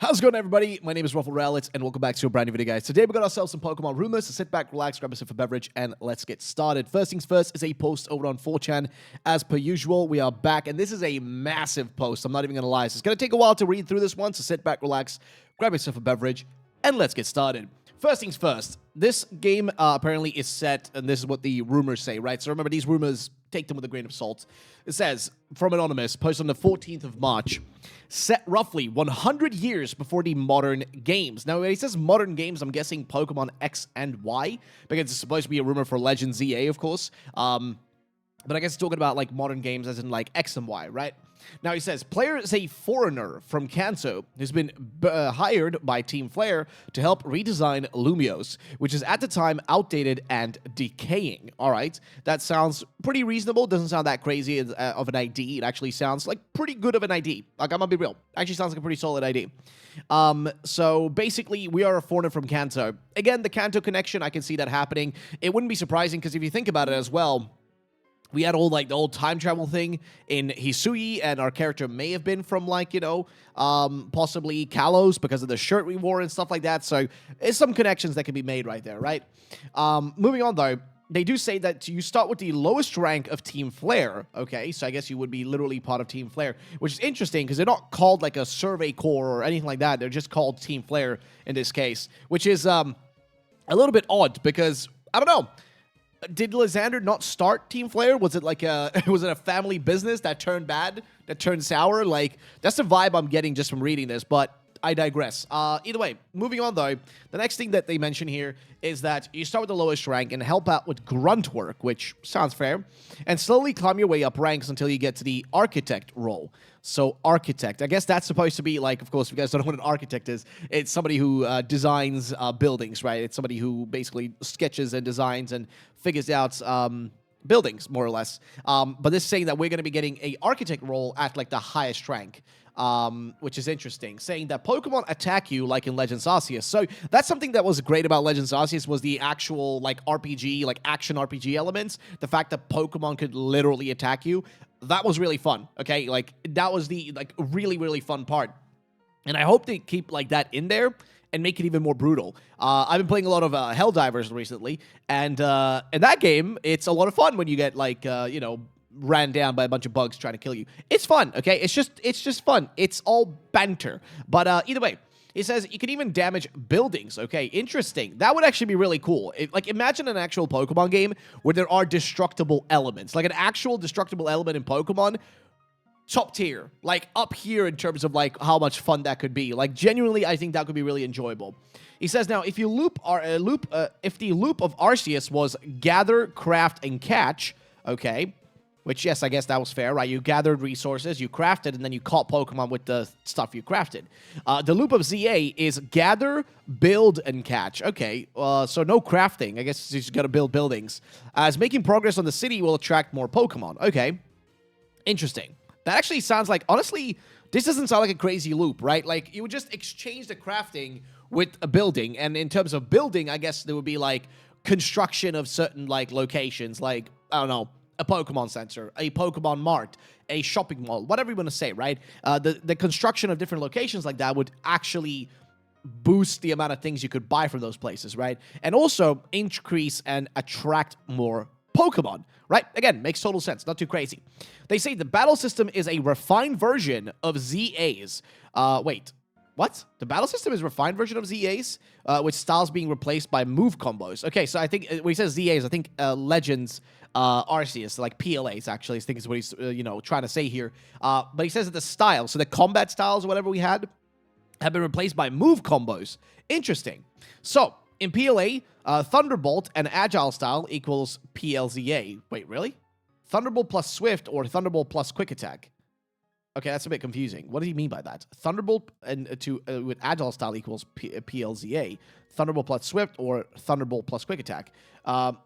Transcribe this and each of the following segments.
How's it going, everybody? My name is Ruffle Rowlitz, and welcome back to a brand new video, guys. Today, we got ourselves some Pokemon rumors, so sit back, relax, grab yourself a beverage, and let's get started. First things first is a post over on 4chan. As per usual, we are back, and this is a massive post. I'm not even going to lie. So it's going to take a while to read through this one, so sit back, relax, grab yourself a beverage, and let's get started. First things first, this game apparently is set, and this is what the rumors say, right? So remember, these rumors, take them with a grain of salt. It says, from Anonymous, posted on the 14th of March, set roughly 100 years before the modern games. Now, when he says modern games, I'm guessing Pokemon X and Y, because it's supposed to be a rumor for Legends ZA, of course. But I guess it's talking about, like, modern games as in, like, X and Y, right? Now, he says, player is a foreigner from Kanto who's been hired by Team Flare to help redesign Lumiose, which is at the time outdated and decaying. All right, that sounds pretty reasonable. Doesn't sound that crazy of an ID. It actually sounds like pretty good of an ID. Like, I'm gonna be real. Actually sounds like a pretty solid ID. So basically, we are a foreigner from Kanto. Again, the Kanto connection, I can see that happening. It wouldn't be surprising, because if you think about it as well, we had all, like, the old time travel thing in Hisui, and our character may have been from, like, you know, possibly Kalos because of the shirt we wore and stuff like that. So, there's some connections that can be made right there, right? Moving on, though, they do say that you start with the lowest rank of Team Flare, okay? So, I guess you would be literally part of Team Flare, which is interesting because they're not called, like, a survey corps or anything like that. They're just called Team Flare in this case, which is a little bit odd because, I don't know. Did Lysander not start Team Flare? Was it like was it a family business that turned bad, that turned sour? Like, that's the vibe I'm getting just from reading this, but I digress. Either way, moving on though, the next thing that they mention here is that you start with the lowest rank and help out with grunt work, which sounds fair, and slowly climb your way up ranks until you get to the architect role. So, architect, I guess that's supposed to be, like, of course, if you guys don't know what an architect is, it's somebody who designs buildings, right? It's somebody who basically sketches and designs and figures out buildings, more or less. But this is saying that we're going to be getting a architect role at, like, the highest rank. Which is interesting, saying that Pokemon attack you like in Legends Arceus. So that's something that was great about Legends Arceus, was the actual, like, RPG, like, action RPG elements. The fact that Pokemon could literally attack you, that was really fun, okay? Like, that was the, like, really, really fun part. And I hope they keep, like, that in there and make it even more brutal. I've been playing a lot of Helldivers recently, and in that game, it's a lot of fun when you get, like, you know, ran down by a bunch of bugs trying to kill you. It's fun, okay? It's just fun. It's all banter. But either way, it says you can even damage buildings, okay? Interesting. That would actually be really cool. Like, imagine an actual Pokemon game where there are destructible elements. Like, an actual destructible element in Pokemon, top tier. Like, up here in terms of, like, how much fun that could be. Like, genuinely, I think that could be really enjoyable. He says, now, if the loop of Arceus was gather, craft, and catch, okay, which, yes, I guess that was fair, right? You gathered resources, you crafted, and then you caught Pokemon with the stuff you crafted. The loop of ZA is gather, build, and catch. Okay, so no crafting. I guess you just gotta build buildings. As making progress on the city will attract more Pokemon. Okay, interesting. That actually sounds like, honestly, this doesn't sound like a crazy loop, right? Like, you would just exchange the crafting with a building, and in terms of building, I guess there would be, like, construction of certain, like, locations, like, I don't know, a Pokemon Center, a Pokemon Mart, a shopping mall, whatever you want to say, right? The construction of different locations like that would actually boost the amount of things you could buy from those places, right? And also increase and attract more Pokemon, right? Again, makes total sense, not too crazy. They say the battle system is a refined version of ZA's. Wait, what? The battle system is a refined version of ZA's, with styles being replaced by move combos. Okay, so I think, when he says ZA's, I think Legends Arceus, like PLAs, actually, I think is what he's, you know, trying to say here. But he says that the styles, so the combat styles or whatever we had, have been replaced by move combos. Interesting. So, in PLA, Thunderbolt and Agile style equals PLZA. Wait, really? Thunderbolt plus Swift or Thunderbolt plus Quick Attack? Okay, that's a bit confusing. What do you mean by that? Thunderbolt and with Agile style equals PLZA. Thunderbolt plus Swift or Thunderbolt plus Quick Attack.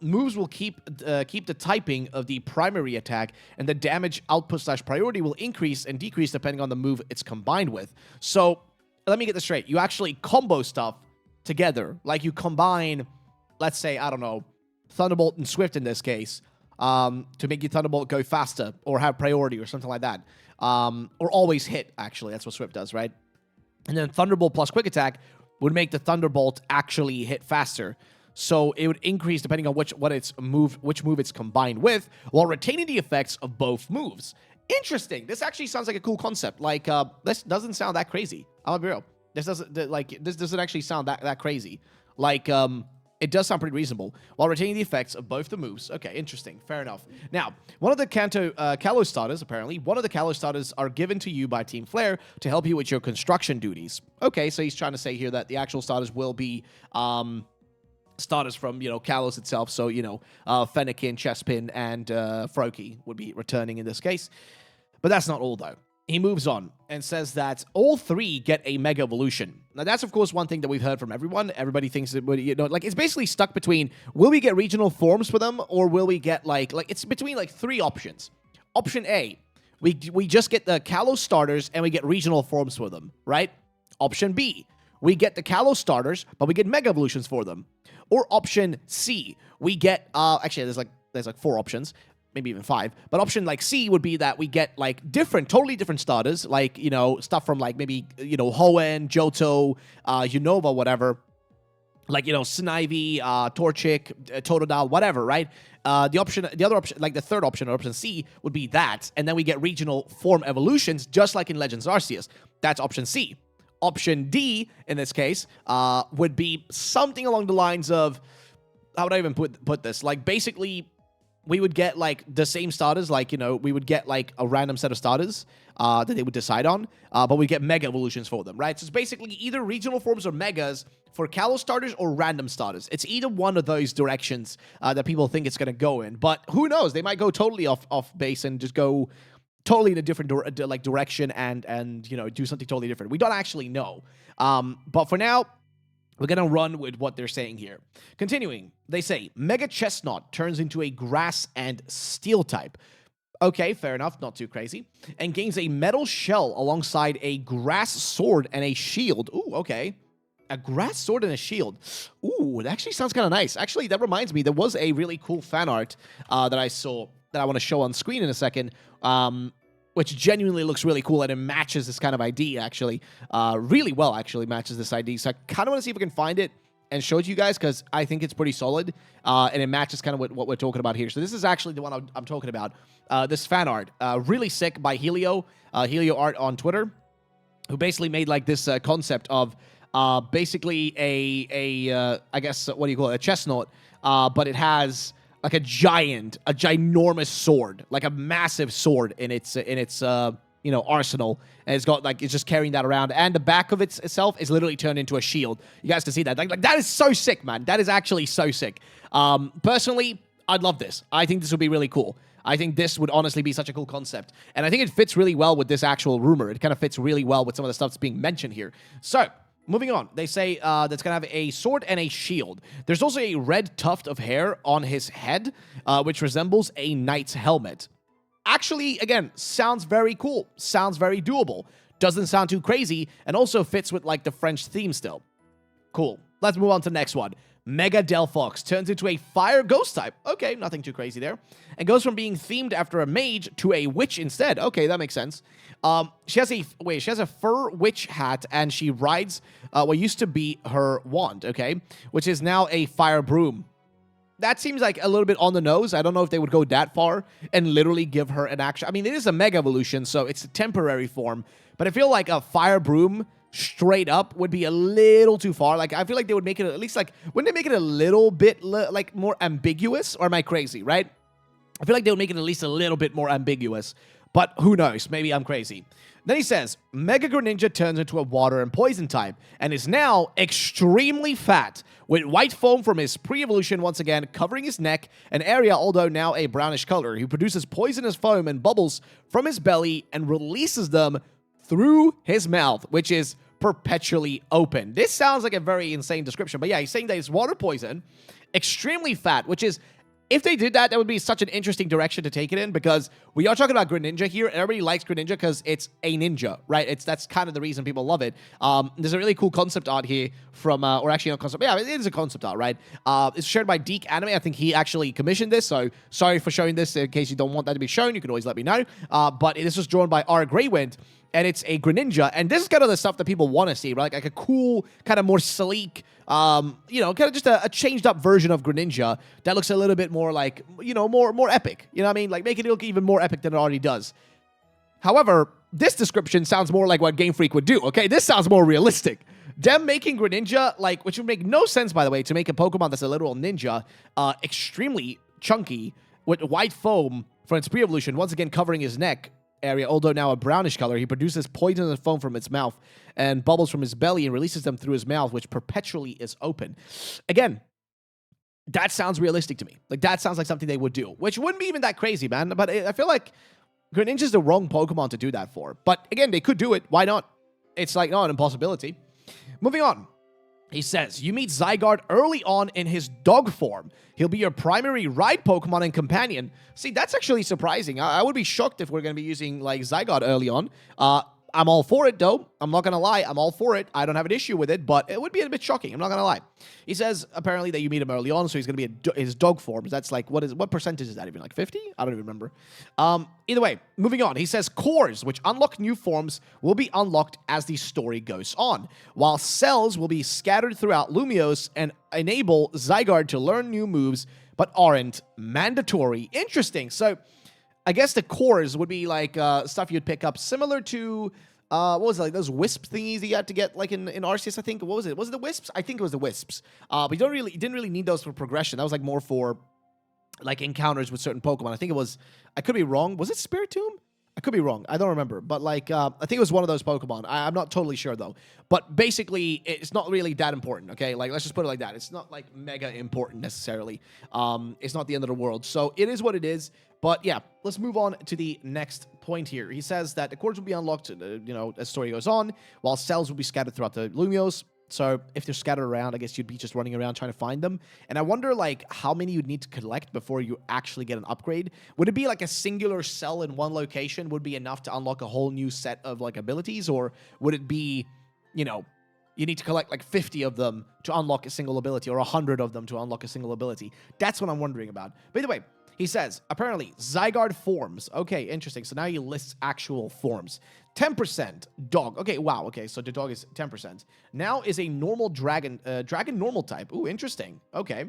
Moves will keep the typing of the primary attack, and the damage output / priority will increase and decrease depending on the move it's combined with. So, let me get this straight. You actually combo stuff together. Like, you combine, let's say, I don't know, Thunderbolt and Swift in this case, to make your Thunderbolt go faster or have priority or something like that. Or always hit, actually. That's what Swift does, right? And then Thunderbolt plus Quick Attack would make the Thunderbolt actually hit faster. So it would increase depending on which move it's combined with, while retaining the effects of both moves. Interesting. This actually sounds like a cool concept. Like, this doesn't sound that crazy. I'll be real. This doesn't actually sound that crazy. Like, it does sound pretty reasonable, while retaining the effects of both the moves. Okay, interesting. Fair enough. Now, one of the Kalos starters, apparently, one of the Kalos starters are given to you by Team Flare to help you with your construction duties. Okay, so he's trying to say here that the actual starters will be, starters from, Kalos itself. So, Fennekin, Chespin, and Froakie would be returning in this case. But that's not all, though. He moves on and says that all three get a Mega Evolution. Now, that's, of course, one thing that we've heard from everyone. Everybody thinks that, it's basically stuck between, will we get regional forms for them, or will we get, it's between, three options. Option A, we just get the Kalos starters and we get regional forms for them, right? Option B, we get the Kalos starters, but we get Mega Evolutions for them. Or option C, we get, actually, there's four options, maybe even five, but option C would be that we get totally different starters, stuff from maybe, Hoenn, Johto, Unova, whatever, Snivy, Torchic, Totodile, whatever, right? The other option, the third option, or option C, would be that, and then we get regional form evolutions, just like in Legends Arceus. That's option C. Option D, in this case, would be something along the lines of, how would I even put this? Basically, we would get, the same starters, we would get, a random set of starters that they would decide on, but we get Mega Evolutions for them, right? So it's basically either regional forms or Megas for Kalos starters or random starters. It's either one of those directions that people think it's going to go in, but who knows? They might go totally off base and just go totally in a different direction and do something totally different. We don't actually know. But for now, we're going to run with what they're saying here. Continuing, they say, Mega Chestnut turns into a Grass and Steel type. Okay, fair enough, not too crazy. And gains a metal shell alongside a Grass Sword and a Shield. Ooh, okay. A Grass Sword and a Shield. Ooh, it actually sounds kind of nice. Actually, that reminds me, there was a really cool fan art that I saw that I want to show on screen in a second, which genuinely looks really cool, and it matches this kind of ID, actually. Really well, actually, matches this ID. So I kind of want to see if we can find it and show it to you guys, because I think it's pretty solid, and it matches kind of what we're talking about here. So this is actually the one I'm talking about. This fan art, really sick, by Helio, Helio Art on Twitter, who basically made, this concept of basically I guess, what do you call it, a chestnut, but it has a ginormous sword, a massive sword in its arsenal, and it's got it's just carrying that around, and the back of itself is literally turned into a shield. You guys can see that. That is so sick, man. That is actually so sick. Personally, I'd love this. I think this would be really cool. I think this would honestly be such a cool concept, and I think it fits really well with this actual rumor. It kind of fits really well with some of the stuff that's being mentioned here. So, moving on, they say that's going to have a sword and a shield. There's also a red tuft of hair on his head, which resembles a knight's helmet. Actually, again, sounds very cool. Sounds very doable. Doesn't sound too crazy, and also fits with, the French theme still. Cool. Let's move on to the next one. Mega Delphox turns into a fire ghost type. Okay, nothing too crazy there. And goes from being themed after a mage to a witch instead. Okay, that makes sense. She has a fur witch hat, and she rides what used to be her wand, okay? Which is now a fire broom. That seems like a little bit on the nose. I don't know if they would go that far and literally give her an actual... I mean, it is a Mega Evolution, so it's a temporary form. But I feel like a fire broom straight up would be a little too far. I feel like they would make it at least, wouldn't they make it a little bit, more ambiguous? Or am I crazy, right? I feel like they would make it at least a little bit more ambiguous. But who knows? Maybe I'm crazy. Then he says, Mega Greninja turns into a water and poison type, and is now extremely fat, with white foam from his pre-evolution once again covering his neck, an area although now a brownish color. He produces poisonous foam and bubbles from his belly and releases them through his mouth, which is perpetually open. This sounds like a very insane description, but yeah, he's saying that it's water poison, extremely fat, which is... If they did that, that would be such an interesting direction to take it in, because we are talking about Greninja here. Everybody likes Greninja because it's a ninja, right? That's kind of the reason people love it. There's a really cool concept art here from, or actually not concept, yeah, it is a concept art, right? It's shared by Deke Anime. I think he actually commissioned this, so sorry for showing this. In case you don't want that to be shown, you can always let me know. But this was drawn by R. Greywind, and it's a Greninja, and this is kind of the stuff that people want to see, right? Like a cool, kind of more sleek, you know, kind of just a changed up version of Greninja that looks a little bit more like, you know, more epic. You know what I mean? Like make it look even more epic than it already does. However, this description sounds more like what Game Freak would do, okay? This sounds more realistic. Them making Greninja, like, which would make no sense, by the way, to make a Pokemon that's a literal ninja, extremely chunky, with white foam for its pre-evolution, once again covering his neck area, although now a brownish color. He produces poisonous foam from its mouth and bubbles from his belly and releases them through his mouth, which perpetually is open. Again, that sounds realistic to me. Like, that sounds like something they would do, which wouldn't be even that crazy, man. But I feel like Greninja's the wrong Pokemon to do that for. But again, they could do it. Why not? It's like not an impossibility. Moving on. He says, you meet Zygarde early on in his dog form. He'll be your primary ride Pokemon and companion. See, that's actually surprising. I would be shocked if we're going to be using, like, Zygarde early on. I'm all for it, though. I'm not going to lie. I'm all for it. I don't have an issue with it, but it would be a bit shocking. I'm not going to lie. He says, apparently, that you meet him early on, so he's going to be his dog form. That's like, what percentage is that even? Like 50? I don't even remember. Either way, moving on. He says, cores, which unlock new forms, will be unlocked as the story goes on, while cells will be scattered throughout Lumiose and enable Zygarde to learn new moves, but aren't mandatory. Interesting. So, I guess the cores would be like stuff you'd pick up similar to, what was it, like those wisp thingies you had to get like in Arceus, I think. What was it? Was it the wisps? I think it was the wisps. But you didn't really need those for progression. That was like more for like encounters with certain Pokemon. I think it was, I could be wrong. Was it Spiritomb? I could be wrong. I don't remember. But like, I think it was one of those Pokemon. I'm not totally sure though. But basically, it's not really that important, okay? Like, let's just put it like that. It's not like mega important necessarily. It's not the end of the world. So it is what it is. But yeah, let's move on to the next point here. He says that the cores will be unlocked, you know, as the story goes on, while cells will be scattered throughout the Lumiose. So if they're scattered around, I guess you'd be just running around trying to find them. And I wonder, like, how many you'd need to collect before you actually get an upgrade. Would it be like a singular cell in one location would be enough to unlock a whole new set of, like, abilities? Or would it be, you know, you need to collect, like, 50 of them to unlock a single ability, or 100 of them to unlock a single ability? That's what I'm wondering about. By the way, he says, apparently, Zygarde forms. Okay, interesting. So now he lists actual forms. 10% dog. Okay, wow. Okay, so the dog is 10%. Now is a normal dragon normal type. Ooh, interesting. Okay.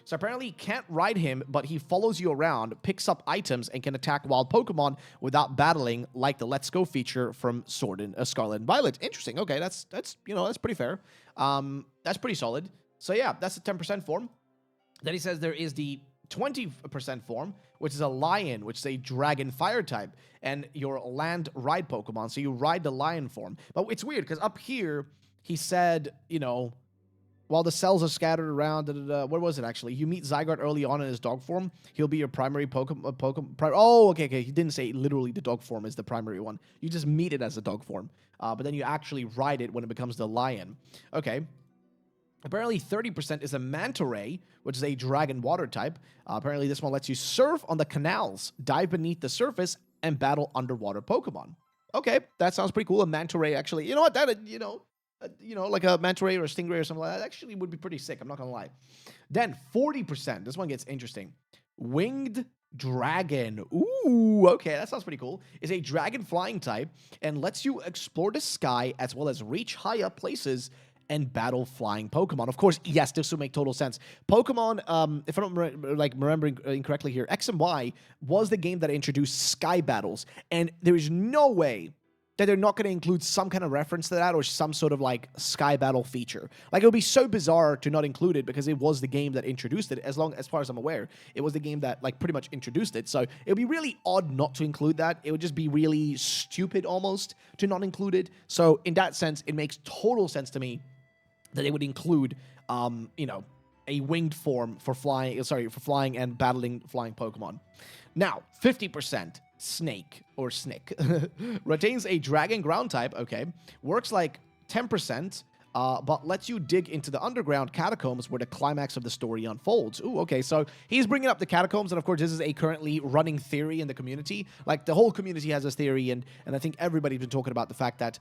So apparently you can't ride him, but he follows you around, picks up items, and can attack wild Pokemon without battling, like the Let's Go feature from Scarlet and Violet. Interesting. Okay, that's you know, that's pretty fair. That's pretty solid. So yeah, that's the 10% form. Then he says there is the 20% form, which is a lion, which is a dragon fire type, and your land ride Pokemon. So you ride the lion form. But it's weird because up here he said, you know, while the cells are scattered around, what was it actually? You meet Zygarde early on in his dog form. He'll be your primary Pokemon. Oh, okay. He didn't say literally the dog form is the primary one. You just meet it as a dog form, but then you actually ride it when it becomes the lion. Okay. Apparently, 30% is a Manta Ray, which is a dragon water type. Apparently, this one lets you surf on the canals, dive beneath the surface, and battle underwater Pokemon. Okay, that sounds pretty cool. A Manta Ray, actually. You know what? That, you know, like a Manta Ray or a Stingray or something like that actually would be pretty sick. I'm not going to lie. Then, 40%. This one gets interesting. Winged Dragon. Ooh, okay, that sounds pretty cool. Is a dragon flying type and lets you explore the sky as well as reach high up places and battle flying Pokemon. Of course, yes, this will make total sense. Pokemon, if I'm remembering incorrectly here, X and Y was the game that introduced sky battles, and there is no way that they're not going to include some kind of reference to that or some sort of like sky battle feature. Like, it would be so bizarre to not include it because it was the game that introduced it. As far as I'm aware, it was the game that like pretty much introduced it. So it would be really odd not to include that. It would just be really stupid almost to not include it. So in that sense, it makes total sense to me that they would include, you know, a winged form for flying and battling flying Pokemon. Now, 50% Snake or Snick retains a dragon ground type. Okay, works like 10%, but lets you dig into the underground catacombs where the climax of the story unfolds. Ooh, okay, so he's bringing up the catacombs, and of course, this is a currently running theory in the community. Like, the whole community has this theory, and I think everybody's been talking about the fact that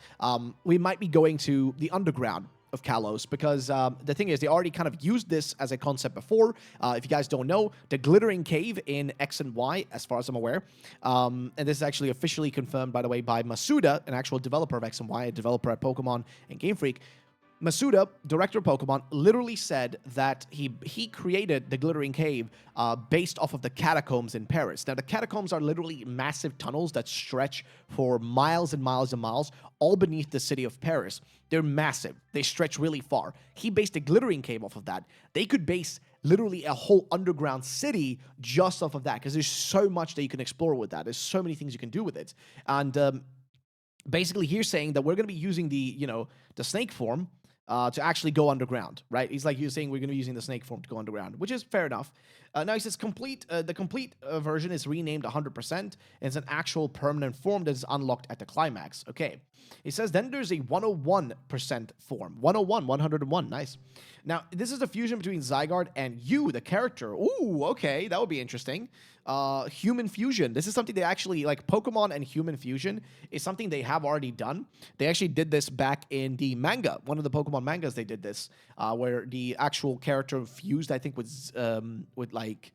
we might be going to the underground of Kalos, because the thing is, they already kind of used this as a concept before. If you guys don't know, the Glittering Cave in X and Y, as far as I'm aware, and this is actually officially confirmed, by the way, by Masuda, an actual developer of X and Y, a developer at Pokemon and Game Freak. Masuda, director of Pokemon, literally said that he created the Glittering Cave based off of the catacombs in Paris. Now, the catacombs are literally massive tunnels that stretch for miles and miles and miles, all beneath the city of Paris. They're massive. They stretch really far. He based a Glittering Cave off of that. They could base literally a whole underground city just off of that, because there's so much that you can explore with that. There's so many things you can do with it. And basically, he's saying that we're going to be using the snake form to actually go underground, right? He's saying we're going to be using the snake form to go underground, which is fair enough. Now he says the complete version is renamed 100%, and it's an actual permanent form that is unlocked at the climax. Okay. He says then there's a 101% form. 101, 101, nice. Now, this is the fusion between Zygarde and you, the character. Ooh, okay, that would be interesting. Human fusion. This is something they actually, like, Pokemon and human fusion is something they have already done. They actually did this back in the manga. One of the Pokemon mangas, they did this, where the actual character fused, I think, with like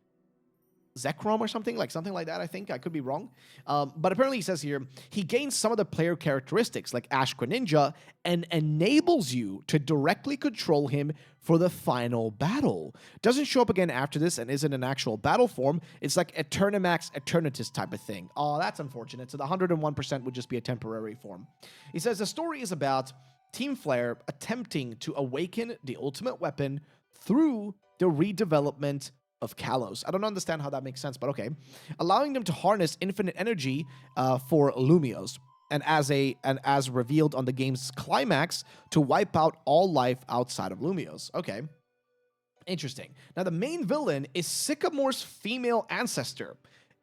Zekrom or something like that, I think. I could be wrong. But apparently he says here, he gains some of the player characteristics like Ash Greninja and enables you to directly control him for the final battle. Doesn't show up again after this and isn't an actual battle form. It's like Eternamax Eternatus type of thing. Oh, that's unfortunate. So the 101% would just be a temporary form. He says the story is about Team Flare attempting to awaken the ultimate weapon through the redevelopment of Kalos. I don't understand how that makes sense, but okay. Allowing them to harness infinite energy for Lumios, and as revealed on the game's climax, to wipe out all life outside of Lumios. Okay. Interesting. Now, the main villain is Sycamore's female ancestor.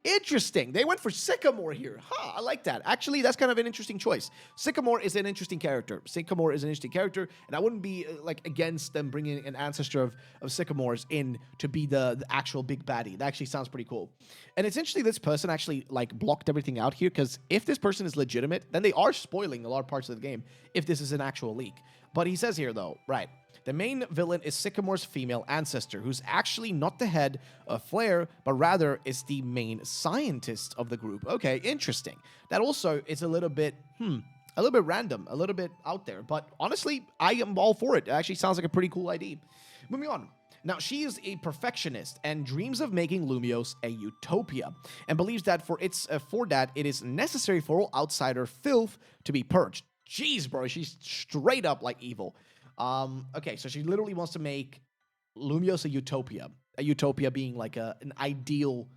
Interesting. They went for Sycamore here. Huh, I like that. Actually, that's kind of an interesting choice. Sycamore is an interesting character. And I wouldn't be against them bringing an ancestor of Sycamores in to be the actual big baddie. That actually sounds pretty cool. And it's interesting this person actually blocked everything out here, because if this person is legitimate, then they are spoiling a lot of parts of the game if this is an actual leak. But he says here, though, right, the main villain is Sycamore's female ancestor, who's actually not the head of Flare, but rather is the main scientist of the group. Okay, interesting. That also is a little bit random, a little bit out there. But honestly, I am all for it. It actually sounds like a pretty cool idea. Moving on. Now, she is a perfectionist and dreams of making Lumios a utopia, and believes that for that it is necessary for all outsider filth to be purged. Jeez, bro, she's straight up evil. Okay, so she literally wants to make Lumios a utopia. A utopia being like an ideal,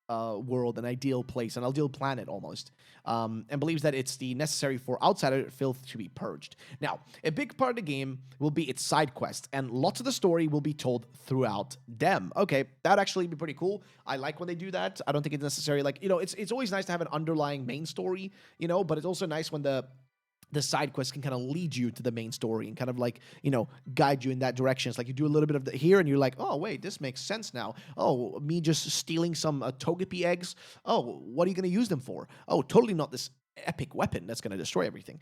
world, an ideal place, an ideal planet almost. And believes that it's necessary for outsider filth to be purged. Now, a big part of the game will be its side quests, and lots of the story will be told throughout them. Okay, that'd actually be pretty cool. I like when they do that. I don't think it's necessary. It's always nice to have an underlying main story, but it's also nice when the side quests can kind of lead you to the main story and kind of guide you in that direction. It's like you do a little bit of here and you're like, oh, wait, this makes sense now. Oh, me just stealing some Togepi eggs. Oh, what are you going to use them for? Oh, totally not this epic weapon that's going to destroy everything.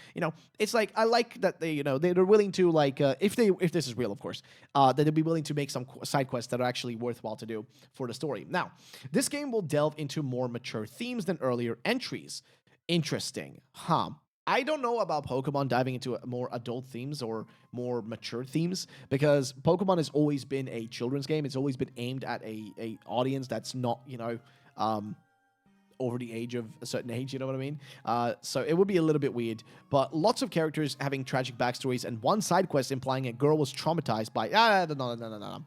It's like, I like that they're willing to if this is real, of course, that they'll be willing to make some side quests that are actually worthwhile to do for the story. Now, this game will delve into more mature themes than earlier entries. Interesting. Huh. I don't know about Pokemon diving into more adult themes or more mature themes, because Pokemon has always been a children's game. It's always been aimed at a audience that's not, over the age of a certain age, you know what I mean? So it would be a little bit weird, but lots of characters having tragic backstories, and one side quest implying a girl was traumatized by,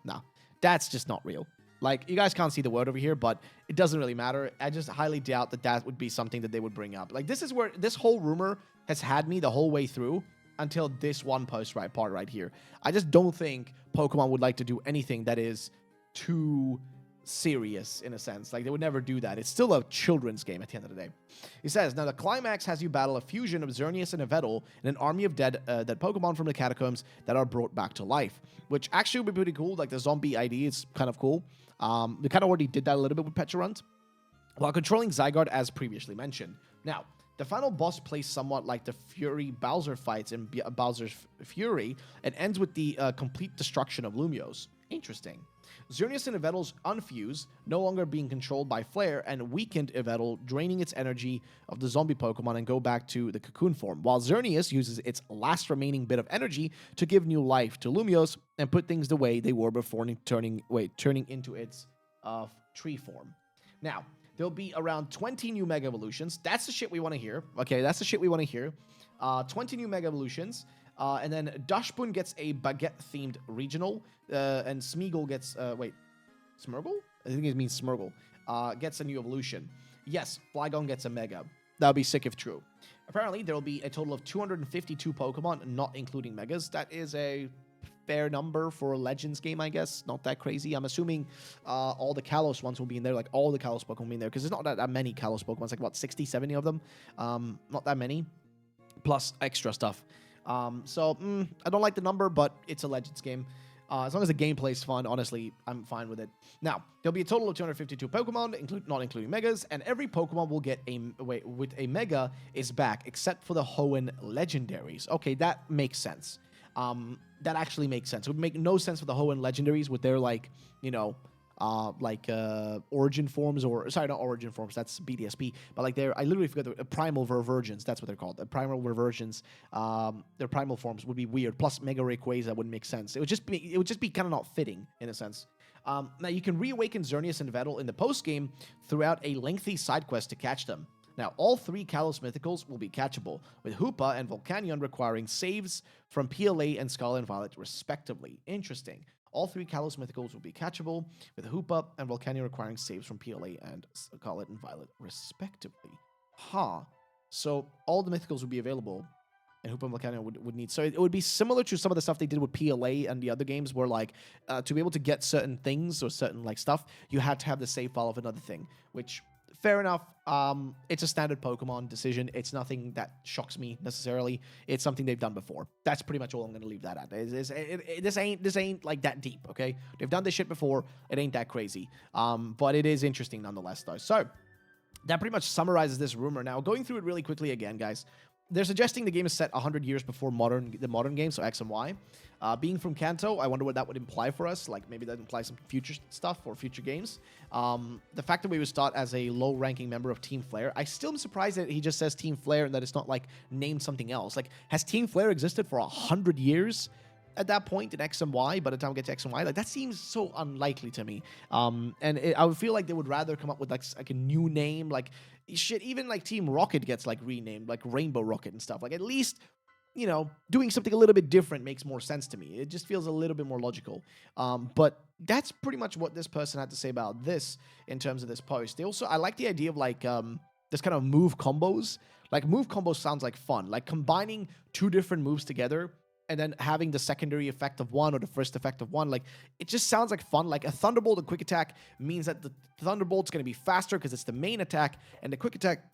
no. That's just not real. You guys can't see the word over here, but it doesn't really matter. I just highly doubt that would be something that they would bring up. This is where this whole rumor has had me the whole way through until this one part right here. I just don't think Pokemon would like to do anything that is too serious, in a sense. They would never do that. It's still a children's game at the end of the day. He says, now the climax has you battle a fusion of Xerneas and Yveltal and an army of dead Pokemon from the catacombs that are brought back to life, which actually would be pretty cool. The zombie ID is kind of cool. They kind of already did that a little bit with Pecharunt, while controlling Zygarde as previously mentioned. Now, The final boss plays somewhat like the Fury Bowser fights in Bowser's Fury and ends with the complete destruction of Lumiose. Interesting. Xerneas and Yveltal's unfuse, no longer being controlled by Flare, and weakened Yveltal, draining its energy of the zombie Pokemon and go back to the cocoon form, while Xerneas uses its last remaining bit of energy to give new life to Lumiose and put things the way they were before turning into its tree form. Now, there'll be around 20 new Mega Evolutions. That's the shit we want to hear. Okay, that's the shit we want to hear. 20 new Mega Evolutions. And then Dashbun gets a baguette-themed regional, and Smeagol gets, Smeargle? I think it means Smeargle, gets a new evolution. Yes, Flygon gets a Mega. That would be sick if true. Apparently, there will be a total of 252 Pokemon, not including Megas. That is a fair number for a Legends game, I guess. Not that crazy. I'm assuming all the Kalos ones will be in there, like all the Kalos Pokemon will be in there, because there's not that many Kalos Pokemon. It's like, what, 60, 70 of them? Not that many. Plus extra stuff. I don't like the number, but it's a Legends game. As long as the gameplay is fun, honestly, I'm fine with it. Now, there'll be a total of 252 Pokemon, not including Megas, and every Pokemon will get with a Mega is back, except for the Hoenn Legendaries. Okay, that makes sense. That actually makes sense. It would make no sense for the Hoenn Legendaries with their, like, you know, origin forms, or sorry, not origin forms, that's BDSP, but like I literally forgot the primal reversions, that's what they're called. The primal reversions, their primal forms would be weird. Plus Mega Rayquaza wouldn't make sense. It would just be kind of not fitting in a sense. Now you can reawaken Xerneas and Yveltal in the post game throughout a lengthy side quest to catch them. Now, all three Kalos Mythicals will be catchable, with Hoopa and Volcanion requiring saves from PLA and Scarlet and Violet, respectively. Interesting. All three Kalos Mythicals will be catchable, with Hoopa and Volcanion requiring saves from PLA and Scarlet and Violet, respectively. So all the Mythicals would be available, and Hoopa and Volcanion would need... So it would be similar to some of the stuff they did with PLA and the other games, where, like, to be able to get certain things or certain, like, stuff, you had to have the save file of another thing, which... Fair enough. It's a standard Pokemon decision. It's nothing that shocks me necessarily. It's something they've done before. That's pretty much all I'm going to leave that at. This ain't like that deep, okay? They've done this shit before. It ain't that crazy. But it is interesting nonetheless, though. So that pretty much summarizes this rumor. Now, going through it really quickly again, guys. They're suggesting the game is set 100 years before the modern game, so X and Y. Being from Kanto, I wonder what that would imply for us. Like, maybe that implies some future stuff or future games. The fact that we would start as a low-ranking member of Team Flare, I still am surprised that he just says Team Flare and that it's not, like, named something else. Like, has Team Flare existed for 100 years at that point in X and Y? By the time we get to X and Y, like, that seems so unlikely to me. I would feel like they would rather come up with, like a new name, like... Shit, even like Team Rocket gets like renamed, like Rainbow Rocket and stuff. Like, at least, you know, doing something a little bit different makes more sense to me. It just feels a little bit more logical. But that's pretty much what this person had to say about this in terms of this post. I like the idea of like this kind of move combos. Like, move combos sounds like fun. Like, combining two different moves together and then having the secondary effect of one or the first effect of one, like, it just sounds like fun. Like, a Thunderbolt and Quick Attack means that the Thunderbolt's going to be faster because it's the main attack, and the Quick Attack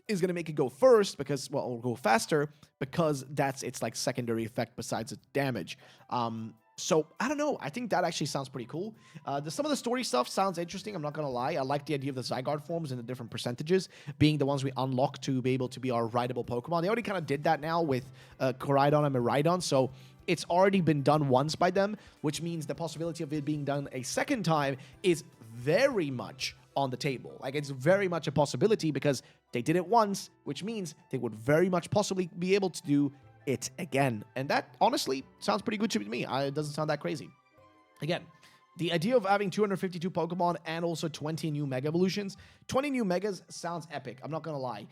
is going to make it go first because, well, or go faster because that's its, like, secondary effect besides its damage. So, I don't know. I think that actually sounds pretty cool. Some of the story stuff sounds interesting. I'm not going to lie. I like the idea of the Zygarde forms and the different percentages being the ones we unlock to be able to be our rideable Pokemon. They already kind of did that now with Koraidon and Miraidon, so it's already been done once by them, which means the possibility of it being done a second time is very much on the table. Like, it's very much a possibility because they did it once, which means they would very much possibly be able to do it again. And that honestly sounds pretty good to me. It doesn't sound that crazy. Again, the idea of having 252 Pokemon and also 20 new Mega Evolutions, 20 new Megas sounds epic. I'm not gonna lie.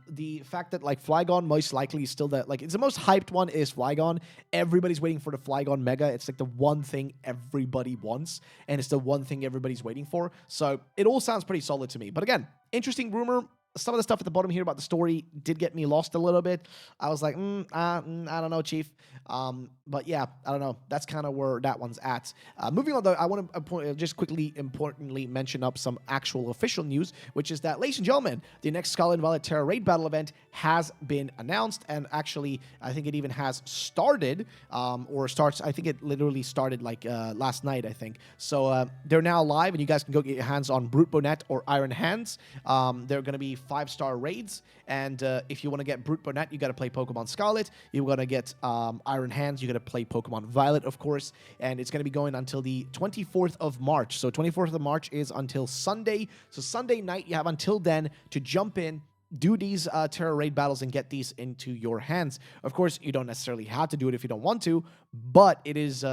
The fact that, like, Flygon most likely is still it's the most hyped one is Flygon. Everybody's waiting for the Flygon Mega. It's like the one thing everybody wants, and it's the one thing everybody's waiting for. So it all sounds pretty solid to me. But again, interesting rumor. Some of the stuff at the bottom here about the story did get me lost a little bit. I was like, I don't know, Chief. But yeah, I don't know. That's kind of where that one's at. Moving on, though, I want to just quickly, importantly, mention up some actual official news, which is that, ladies and gentlemen, the next Scarlet and Violet Tera Raid Battle event has been announced, and actually, I think it even has started, or starts, I think it literally started, like, last night, I think. So, they're now live, and you guys can go get your hands on Brute Bonnet or Iron Hands. They're going to be 5-star raids. And if you want to get Brute Bonnet, you got to play Pokemon Scarlet. You want to get Iron Hands, you got to play Pokemon Violet, of course. And it's going to be going until the 24th of March. So 24th of March is until Sunday. So Sunday night, you have until then to jump in, do these Tera raid battles and get these into your hands. Of course, you don't necessarily have to do it if you don't want to, but it is,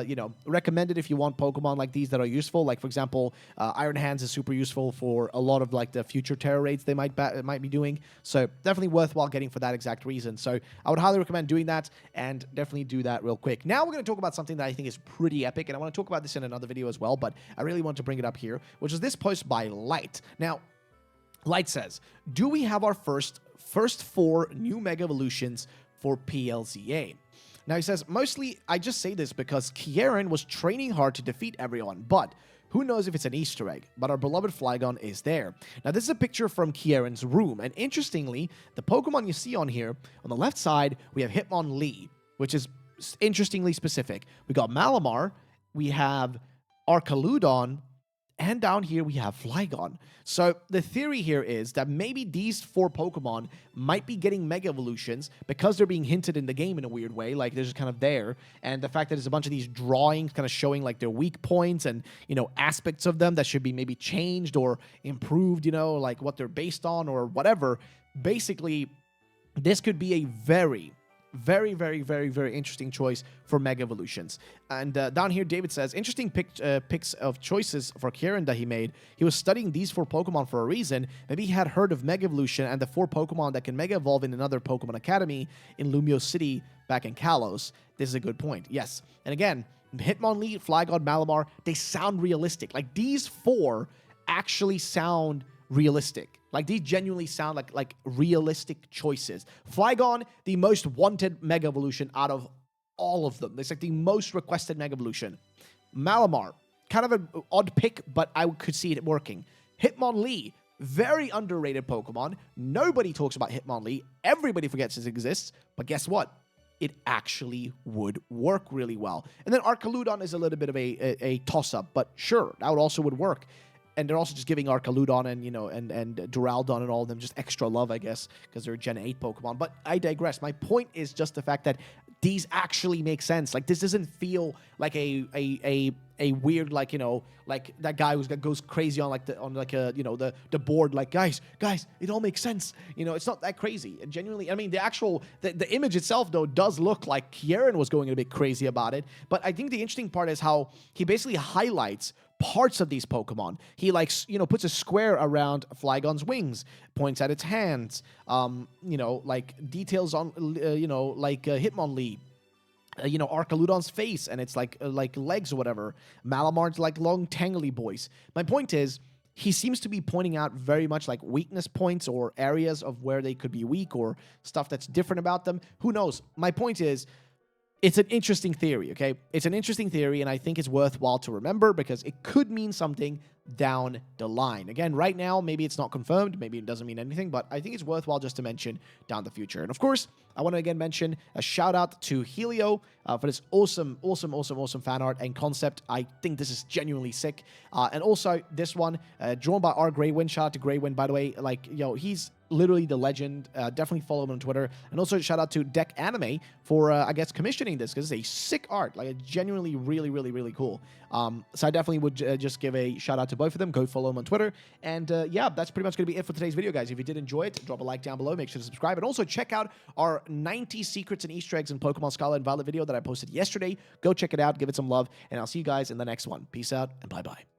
recommended if you want Pokemon like these that are useful. Like, for example, Iron Hands is super useful for a lot of, like, the future Tera raids they might be doing. So definitely worthwhile getting for that exact reason. So I would highly recommend doing that, and definitely do that real quick. Now we're going to talk about something that I think is pretty epic, and I want to talk about this in another video as well, but I really want to bring it up here, which is this post by Light. Now, Light says, do we have our first 4 new Mega Evolutions for PLZA? Now he says, mostly I just say this because Kieran was training hard to defeat everyone, but who knows if it's an Easter egg, but our beloved Flygon is there. Now this is a picture from Kieran's room, and interestingly, the Pokemon you see on here, on the left side, we have Hitmonlee, which is interestingly specific. We got Malamar, we have Archaludon, and down here, we have Flygon. So the theory here is that maybe these 4 Pokemon might be getting Mega Evolutions because they're being hinted in the game in a weird way. Like, they're just kind of there. And the fact that there's a bunch of these drawings kind of showing, like, their weak points and, aspects of them that should be maybe changed or improved, like what they're based on or whatever. Basically, this could be a very, very, very, very, very interesting choice for Mega Evolutions. And down here, David says, interesting picks of choices for Kieran that he made. He was studying these 4 Pokemon for a reason. Maybe he had heard of Mega Evolution and the 4 Pokemon that can Mega Evolve in another Pokemon Academy in Lumio City back in Kalos. This is a good point. Yes. And again, Hitmonlee, Flygon, Malamar, they sound realistic. Like, these 4 actually sound realistic. Like, these genuinely sound like realistic choices. Flygon, the most wanted Mega Evolution out of all of them. It's like the most requested Mega Evolution. Malamar, kind of an odd pick, but I could see it working. Hitmonlee, very underrated Pokemon. Nobody talks about Hitmonlee. Everybody forgets it exists. But guess what? It actually would work really well. And then Archaludon is a little bit of a toss-up, but sure, that also would work. And they're also just giving Archaludon and Duraldon and all of them just extra love, I guess, because they're Gen 8 Pokemon. But I digress. My point is just the fact that these actually make sense. Like, this doesn't feel like a weird, like, like that guy who goes crazy on the board, like, guys, it all makes sense. It's not that crazy. And genuinely, I mean, the image itself, though, does look like Kieran was going a bit crazy about it. But I think the interesting part is how he basically highlights parts of these Pokemon. He, like, puts a square around Flygon's wings, points at its hands, like details on, Hitmonlee, Archaludon's face and its like legs or whatever. Malamar's like long tangly boys. My point is, he seems to be pointing out very much like weakness points or areas of where they could be weak or stuff that's different about them. Who knows? My point is, it's an interesting theory, okay? It's an interesting theory, and I think it's worthwhile to remember because it could mean something down the line. Again, right now, maybe it's not confirmed, maybe it doesn't mean anything, but I think it's worthwhile just to mention down the future. And of course, I want to again mention a shout out to Helio for this awesome fan art and concept. I think this is genuinely sick. And also this one, drawn by our Greywind. Shout out to Greywind, by the way. Like, he's literally the legend. Definitely follow him on Twitter. And also shout out to Deck Anime for, I guess, commissioning this because it's a sick art. Like, it's genuinely really cool. So I definitely would just give a shout out to both of them. Go follow them on Twitter. And yeah, that's pretty much going to be it for today's video, guys. If you did enjoy it, drop a like down below. Make sure to subscribe. And also check out our 90 secrets and Easter eggs in Pokemon Scarlet and Violet video that I posted yesterday. Go check it out. Give it some love. And I'll see you guys in the next one. Peace out and bye-bye.